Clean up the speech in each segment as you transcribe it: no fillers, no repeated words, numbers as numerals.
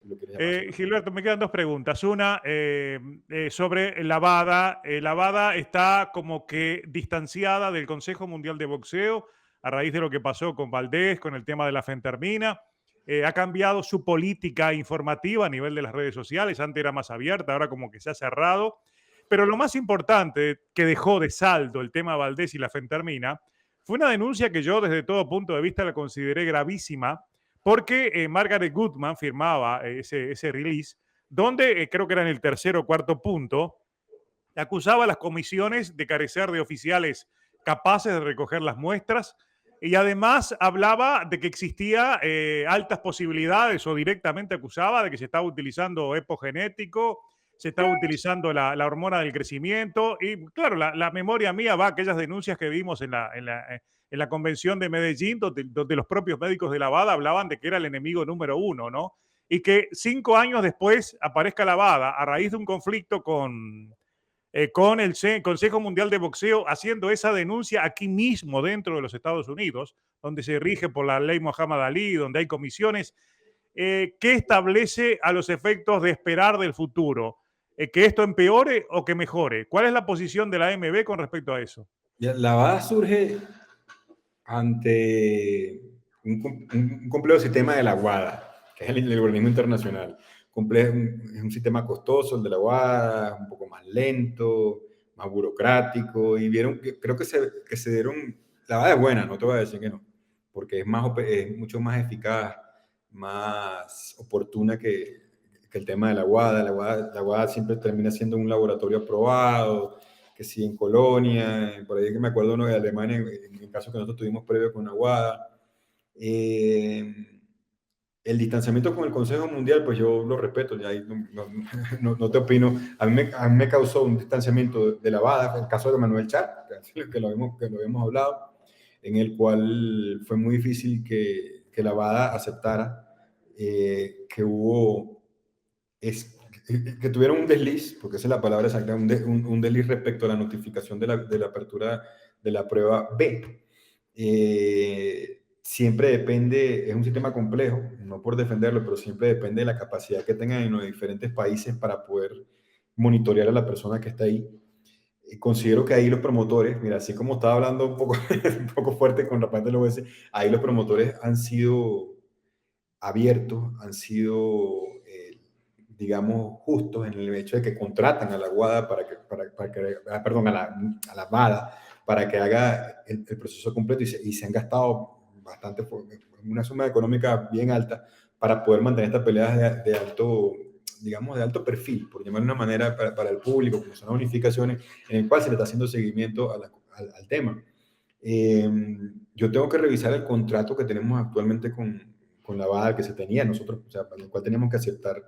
lo quieres llamar así. Gilberto, me quedan dos preguntas. Una, sobre la WADA. La WADA está como que distanciada del Consejo Mundial de Boxeo a raíz de lo que pasó con Valdés, con el tema de la fentermina. Ha cambiado su política informativa a nivel de las redes sociales. Antes era más abierta, ahora como que se ha cerrado. Pero lo más importante que dejó de saldo el tema Valdés y la fentermina fue una denuncia que yo desde todo punto de vista la consideré gravísima, porque Margaret Goodman firmaba ese release, donde creo que era en el tercer o cuarto punto, acusaba a las comisiones de carecer de oficiales capaces de recoger las muestras, y además hablaba de que existía altas posibilidades, o directamente acusaba de que se estaba utilizando epogenético, se estaba utilizando la hormona del crecimiento. Y claro, la memoria mía va a aquellas denuncias que vimos en la convención de Medellín, donde los propios médicos de la WADA hablaban de que era el enemigo número uno, ¿no? Y que 5 años después aparezca la WADA a raíz de un conflicto con el Consejo Mundial de Boxeo, haciendo esa denuncia aquí mismo dentro de los Estados Unidos, donde se rige por la ley Muhammad Ali, donde hay comisiones. ¿Qué establece a los efectos de esperar del futuro? ¿Que esto empeore o que mejore? ¿Cuál es la posición de la AMB con respecto a eso? La BADA surge ante un complejo sistema de la WADA, que es el organismo internacional. Es un sistema costoso el de la WADA, un poco más lento, más burocrático, y vieron que creo que se dieron, la WADA es buena, no te voy a decir que no, porque es mucho más eficaz, más oportuna que el tema de la WADA. La WADA siempre termina siendo un laboratorio aprobado, que sí, en Colonia, por ahí que me acuerdo uno de Alemania, en el caso que nosotros tuvimos previo con Aguada. El distanciamiento con el Consejo Mundial, pues yo lo respeto, ya ahí no te opino. A mí me causó un distanciamiento de la WADA, el caso de Manuel Char, que lo habíamos hablado, en el cual fue muy difícil que la WADA aceptara que hubo que tuvieron un desliz, porque esa es la palabra exacta, un desliz respecto a la notificación de la apertura de la prueba B. Siempre depende, es un sistema complejo, no por defenderlo, pero siempre depende de la capacidad que tengan en los diferentes países para poder monitorear a la persona que está ahí. Considero que ahí los promotores, mira, así como estaba hablando un poco, un poco fuerte con la parte de los OS, ahí los promotores han sido abiertos, han sido, digamos, justos en el hecho de que contratan a la WADA perdón, a la WADA para que haga el proceso completo, y se han gastado bastante, una suma económica bien alta para poder mantener estas peleas de alto, digamos, de alto perfil, por llamar de una manera, para el público, como son las unificaciones, en el cual se le está haciendo seguimiento al tema. Yo tengo que revisar el contrato que tenemos actualmente con la WADA que se tenía nosotros, o sea, para el cual teníamos que aceptar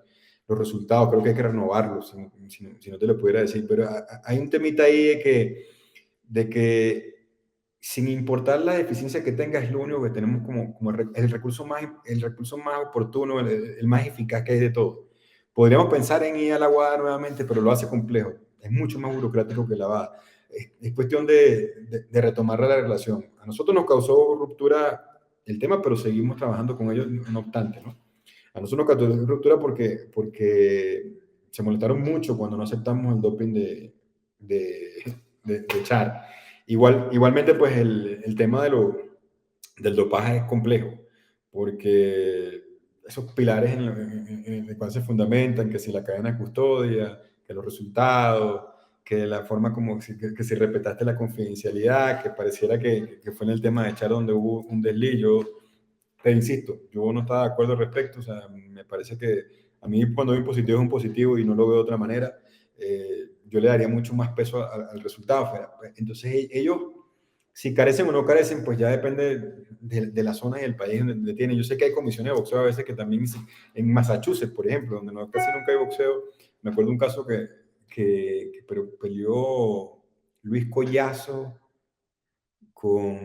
los resultados. Creo que hay que renovarlos, si no te lo pudiera decir, pero hay un temita ahí de que sin importar la deficiencia que tenga, es lo único que tenemos como el recurso más oportuno, el más eficaz que hay de todo. Podríamos pensar en ir a la WADA nuevamente, pero lo hace complejo. Es mucho más burocrático que la WADA. Es cuestión de retomar la relación. A nosotros nos causó ruptura el tema, pero seguimos trabajando con ellos, no obstante, ¿no? A nosotros nos causó ruptura porque se molestaron mucho cuando no aceptamos el doping de Char. Igualmente, pues el tema del dopaje es complejo, porque esos pilares en los cuales se fundamentan, que si la cadena de custodia, que los resultados, que la forma como que si respetaste la confidencialidad, que pareciera que fue en el tema de Char donde hubo un desliz. Te insisto, yo no estaba de acuerdo al respecto. O sea, me parece que a mí cuando hay un positivo es un positivo y no lo veo de otra manera. Yo le daría mucho más peso al resultado. Entonces ellos, si carecen o no carecen, pues ya depende de la zona y el país donde tienen. Yo sé que hay comisiones de boxeo a veces que también, en Massachusetts, por ejemplo, donde casi nunca hay boxeo. Me acuerdo un caso pero peleó Luis Collazo con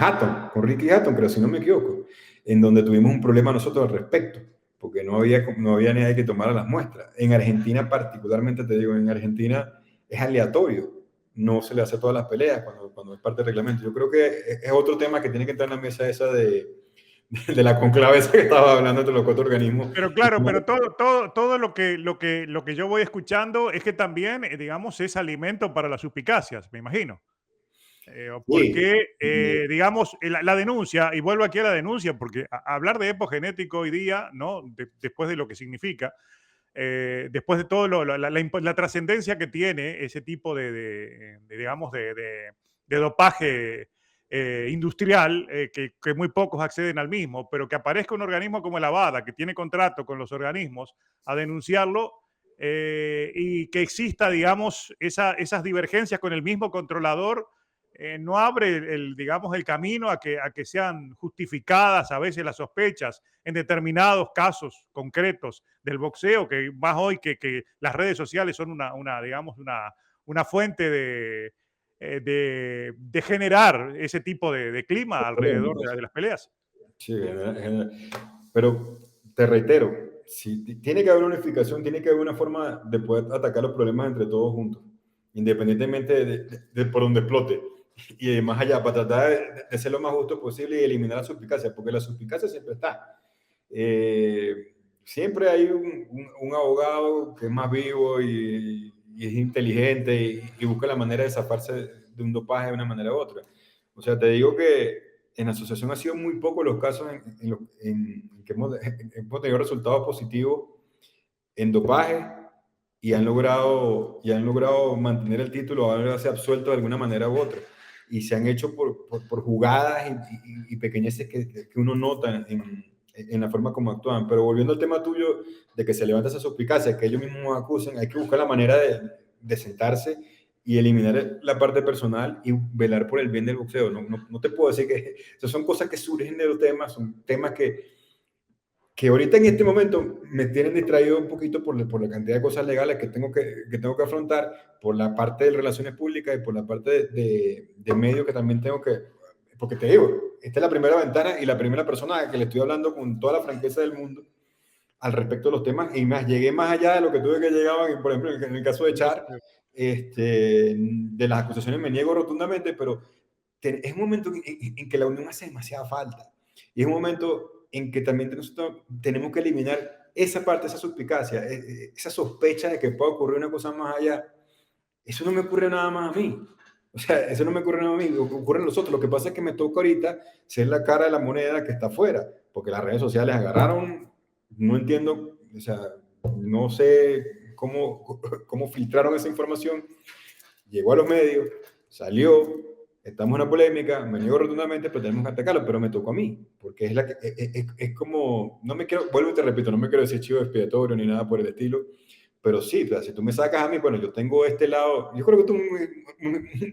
Hatton, con Ricky Hatton, pero si no me equivoco, en donde tuvimos un problema nosotros al respecto, porque no había nadie que tomara las muestras. En Argentina particularmente, te digo, en Argentina es aleatorio, no se le hace todas las peleas cuando es parte del reglamento. Yo creo que es otro tema que tiene que entrar en la mesa esa de la conclave esa que estaba hablando entre los cuatro organismos. Pero Y claro, cómo- pero todo lo que yo voy escuchando es que también, digamos, es alimento para las suspicacias, me imagino. sí, Porque, digamos, la denuncia, y vuelvo aquí a la denuncia, porque hablar de epogenético hoy día, ¿no? Después de lo que significa, después de todo la trascendencia que tiene ese tipo digamos, de dopaje industrial, que muy pocos acceden al mismo, pero que aparezca un organismo como el ABADA, que tiene contrato con los organismos, a denunciarlo, y que exista, digamos, esas divergencias con el mismo controlador, no abre digamos, el camino a que sean justificadas a veces las sospechas en determinados casos concretos del boxeo, que más hoy que las redes sociales son digamos, una fuente de generar ese tipo de clima alrededor de las peleas. Sí, pero te reitero, si tiene que haber una unificación, tiene que haber una forma de poder atacar los problemas entre todos juntos, independientemente de por donde explote. Y más allá, para tratar de ser lo más justo posible y eliminar la suspicacia, porque la suspicacia siempre está. Siempre hay un abogado que es más vivo y es inteligente y busca la manera de zafarse de un dopaje de una manera u otra. O sea, te digo que en la asociación ha sido muy pocos los casos en que hemos tenido resultados positivos en dopaje y han logrado mantener el título o haberse absuelto de alguna manera u otra. Y se han hecho por jugadas y pequeñeces que uno nota en la forma como actúan. Pero volviendo al tema tuyo de que se levanta esa suspicacia, que ellos mismos acusen, hay que buscar la manera de sentarse y eliminar la parte personal y velar por el bien del boxeo. No te puedo decir que esas son cosas que surgen de los temas, son temas que ahorita en este momento me tienen distraído un poquito por la cantidad de cosas legales que tengo que afrontar, por la parte de relaciones públicas y por la parte de medios que también tengo que, porque te digo, esta es la primera ventana y la primera persona que le estoy hablando con toda la franqueza del mundo al respecto de los temas y más llegué más allá de lo que tuve que llegar, por ejemplo, en el caso de Char, de las acusaciones me niego rotundamente, pero es un momento en que la unión hace demasiada falta. Y es un momento en que también nosotros tenemos que eliminar esa parte, esa suspicacia, esa sospecha de que pueda ocurrir una cosa más allá. Eso no me ocurre nada más a mí. O sea, eso no me ocurre nada más a mí, ocurre a nosotros. Lo que pasa es que me toca ahorita ser la cara de la moneda que está afuera, porque las redes sociales agarraron, no entiendo, o sea, no sé cómo filtraron esa información, llegó a los medios, salió, estamos en una polémica, me niego rotundamente, pero tenemos que atacarlo, pero me tocó a mí, porque es como, no me quiero, vuelvo y te repito, no me quiero decir chivo expiatorio ni nada por el estilo, pero sí, o sea, si tú me sacas a mí, bueno, yo tengo este lado, yo creo que tú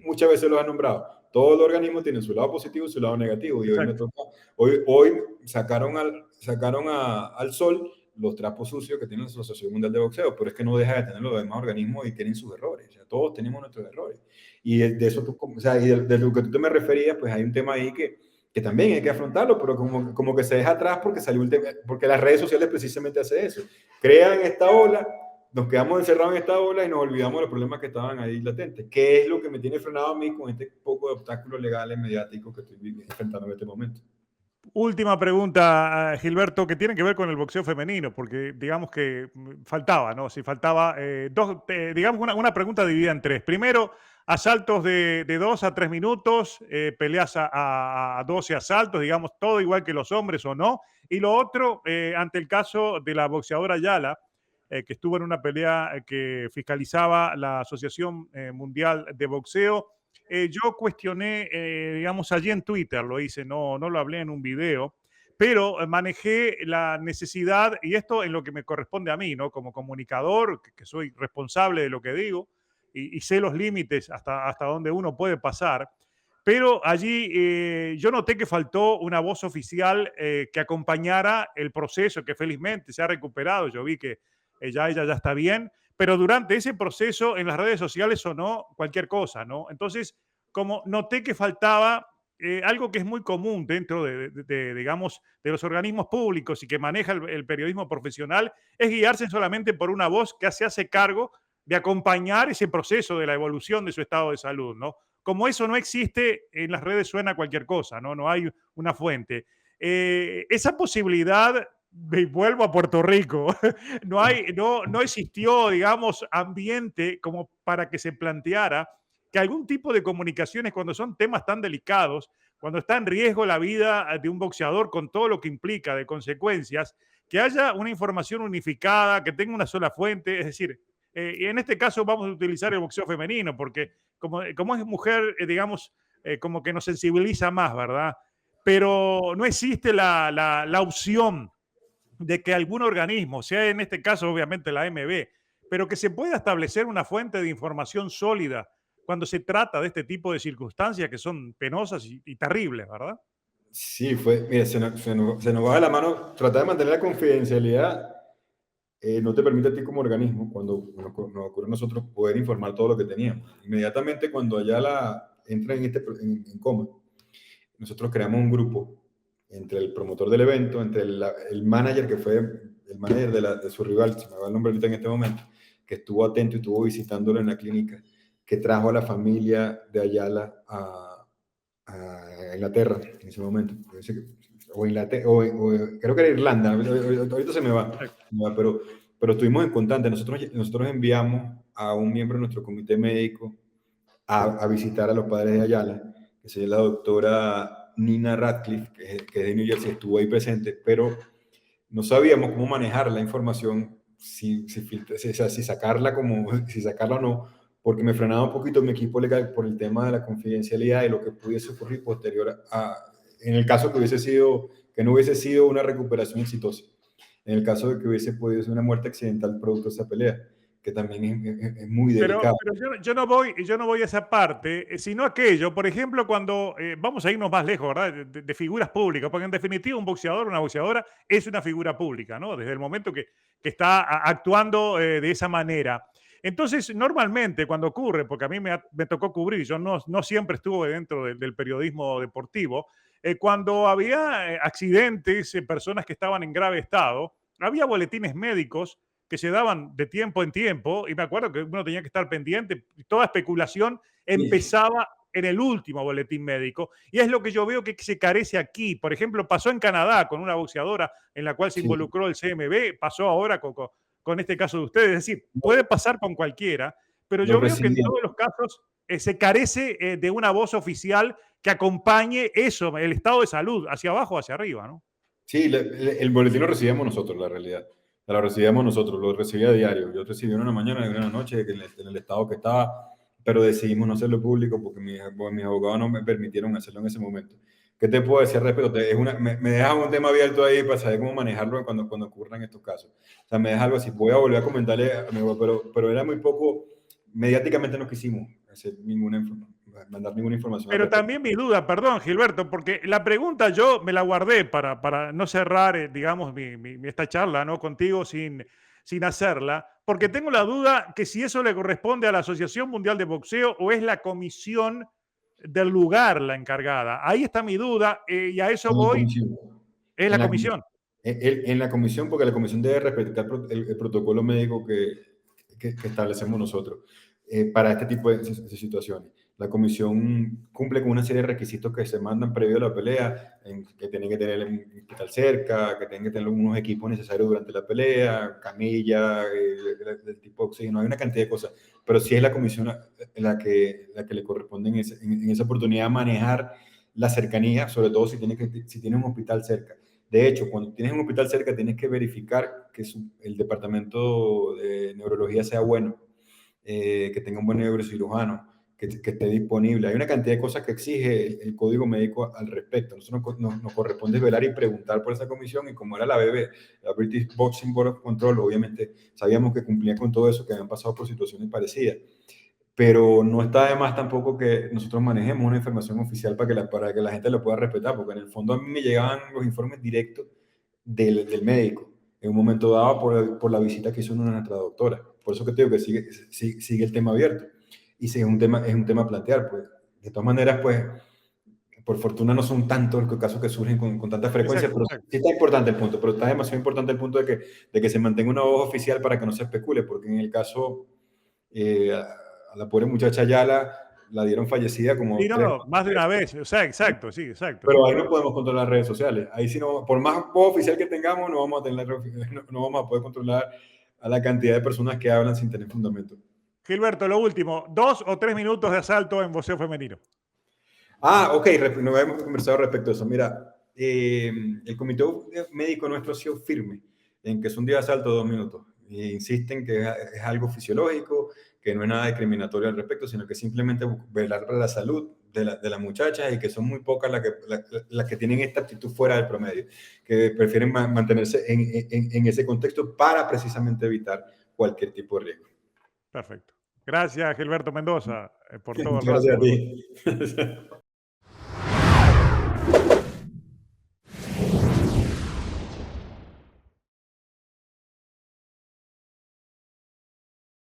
muchas veces lo has nombrado, todos los organismos tienen su lado positivo y su lado negativo, y hoy me Exacto. toca, hoy sacaron al sol los trapos sucios que tiene la Asociación Mundial de Boxeo, pero es que no deja de tener los demás organismos y tienen sus errores. O sea, todos tenemos nuestros errores. Y de eso tú, o sea, y de lo que tú te me referías, pues hay un tema ahí que también hay que afrontarlo, pero como que se deja atrás porque salió un tema, porque las redes sociales precisamente hacen eso. Crean esta ola, nos quedamos encerrados en esta ola y nos olvidamos de los problemas que estaban ahí latentes. ¿Qué es lo que me tiene frenado a mí con este poco de obstáculos legales mediáticos que estoy enfrentando en este momento? Última pregunta, Gilberto, que tiene que ver con el boxeo femenino, porque digamos que faltaba, ¿no? Si faltaba digamos, una pregunta dividida en tres. Primero, asaltos de 2 a 3 minutos, peleas a 12 asaltos, digamos, todo igual que los hombres o no. Y lo otro, ante el caso de la boxeadora Yala, que estuvo en una pelea que fiscalizaba la Asociación Mundial de Boxeo. Yo cuestioné, digamos, allí en Twitter, lo hice, no lo hablé en un video, pero manejé la necesidad, y esto en lo que me corresponde a mí, ¿no? Como comunicador, que soy responsable de lo que digo y sé los límites hasta donde uno puede pasar. Pero allí yo noté que faltó una voz oficial que acompañara el proceso, que felizmente se ha recuperado. Yo vi que ella ya está bien, pero durante ese proceso en las redes sociales sonó cualquier cosa, ¿no? Entonces, como noté que faltaba algo que es muy común dentro digamos, de los organismos públicos y que maneja el periodismo profesional, es guiarse solamente por una voz que se hace cargo de acompañar ese proceso de la evolución de su estado de salud, ¿no? Como eso no existe, en las redes suena cualquier cosa, ¿no? No hay una fuente. esa posibilidad, y vuelvo a Puerto Rico, no existió, digamos, ambiente como para que se planteara que algún tipo de comunicaciones, cuando son temas tan delicados, cuando está en riesgo la vida de un boxeador con todo lo que implica de consecuencias, que haya una información unificada, que tenga una sola fuente, es decir, y en este caso vamos a utilizar el boxeo femenino, porque como es mujer, digamos, como que nos sensibiliza más, ¿verdad? Pero no existe la opción de que algún organismo, sea en este caso obviamente la AMB, pero que se pueda establecer una fuente de información sólida cuando se trata de este tipo de circunstancias que son penosas y terribles, ¿verdad? Sí, mira, se nos va de la mano. Tratar de mantener la confidencialidad no te permite a ti como organismo, cuando nos ocurre a nosotros, poder informar todo lo que teníamos. Inmediatamente cuando Ayala entra en coma, nosotros creamos un grupo entre el promotor del evento, entre el manager que fue el manager de su rival, se me va el nombre ahorita en este momento, que estuvo atento y estuvo visitándolo en la clínica, que trajo a la familia de Ayala a Inglaterra en ese momento. O Inglaterra, creo que era Irlanda, ahorita se me va, pero estuvimos en constante. Nosotros enviamos a un miembro de nuestro comité médico a visitar a los padres de Ayala, que es la doctora Nina Radcliffe, que es de New Jersey, estuvo ahí presente, pero no sabíamos cómo manejar la información, si sacarla o no, porque me frenaba un poquito mi equipo legal por el tema de la confidencialidad y lo que pudiese ocurrir posterior en el caso que no hubiese sido una recuperación exitosa, en el caso de que hubiese podido ser una muerte accidental producto de esa pelea, que también es muy delicado. Pero yo no voy a esa parte, sino aquello, por ejemplo, cuando vamos a irnos más lejos, ¿verdad? De figuras públicas, porque en definitiva un boxeador, una boxeadora es una figura pública, ¿no? Desde el momento que está actuando de esa manera. Entonces, normalmente cuando ocurre, porque a mí me tocó cubrir, yo no siempre estuve dentro del periodismo deportivo, cuando había accidentes, personas que estaban en grave estado, había boletines médicos que se daban de tiempo en tiempo, y me acuerdo que uno tenía que estar pendiente, y toda especulación empezaba en el último boletín médico, y es lo que yo veo que se carece aquí. Por ejemplo, pasó en Canadá con una boxeadora en la cual se Sí, involucró el CMB, pasó ahora con este caso de ustedes, es decir, puede pasar con cualquiera, pero lo yo veo que en recibían. todos los casos se carece de una voz oficial que acompañe eso, el estado de salud, hacia abajo o hacia arriba, ¿no? Sí, el boletín lo recibíamos nosotros, la realidad. Lo recibíamos nosotros, lo recibía a diario. Yo recibí uno en la mañana y uno en la noche, en el estado que estaba, pero decidimos no hacerlo público porque mis abogados no me permitieron hacerlo en ese momento. ¿Qué te puedo decir al respecto? Me deja un tema abierto ahí para saber cómo manejarlo cuando ocurran estos casos. O sea, me deja algo así. Voy a volver a comentarle a mi abogado, pero era muy poco, mediáticamente no quisimos mandar ninguna información al Pero respecto. también mi duda, perdón, Gilberto, porque la pregunta yo me la guardé para no cerrar, digamos, esta charla, ¿no? Contigo sin hacerla, porque tengo la duda que si eso le corresponde a la Asociación Mundial de Boxeo o es la comisión del lugar la encargada. Ahí está mi duda y a eso En la voy, comisión. es En la la, comisión. en la comisión, porque la comisión debe respetar el protocolo médico que establecemos nosotros para este tipo de situaciones. La comisión cumple con una serie de requisitos que se mandan previo a la pelea, que tienen que tener el hospital cerca, que tienen que tener unos equipos necesarios durante la pelea, camilla, del tipo de oxígeno, hay una cantidad de cosas, pero sí es la comisión la que le corresponde en esa oportunidad manejar la cercanía, sobre todo si tiene un hospital cerca. De hecho, cuando tienes un hospital cerca, tienes que verificar que el departamento de neurología sea bueno, que tenga un buen neurocirujano, que esté disponible. Hay una cantidad de cosas que exige el código médico al respecto. Nosotros nos corresponde velar y preguntar por esa comisión, y como era la BB, la British Boxing Board of Control, obviamente sabíamos que cumplía con todo eso, que habían pasado por situaciones parecidas, pero no está de más tampoco que nosotros manejemos una información oficial para que la gente lo pueda respetar, porque en el fondo a mí me llegaban los informes directos del médico en un momento dado por la visita que hizo nuestra doctora. Por eso que te digo que sigue el tema abierto, y sí, es un tema a plantear. Pues. De todas maneras, pues, por fortuna no son tantos los casos que surgen con tanta frecuencia, Exacto, pero exacto. sí está importante el punto, pero está demasiado importante el punto de que se mantenga una voz oficial para que no se especule, porque en el caso a la pobre muchacha Ayala, la dieron fallecida Sí, como no, tres, no, más de una vez. O sea, exacto, sí, exacto. pero ahí no podemos controlar las redes sociales. Ahí sí no, por más voz oficial que tengamos, no vamos a tener, no vamos a poder controlar a la cantidad de personas que hablan sin tener fundamento. Gilberto, lo último, 2 o 3 minutos de asalto en boxeo femenino. Ok, no hemos conversado respecto a eso. Mira, el comité médico nuestro ha sido firme en que es un día de asalto de 2 minutos. Insisten que es algo fisiológico, que no es nada discriminatorio al respecto, sino que simplemente velar por la salud de las muchachas y que son muy pocas las que tienen esta actitud fuera del promedio, que prefieren mantenerse en ese contexto para precisamente evitar cualquier tipo de riesgo. Perfecto. Gracias, Gilberto Mendoza, por todo el Muchas gracias rato. a ti.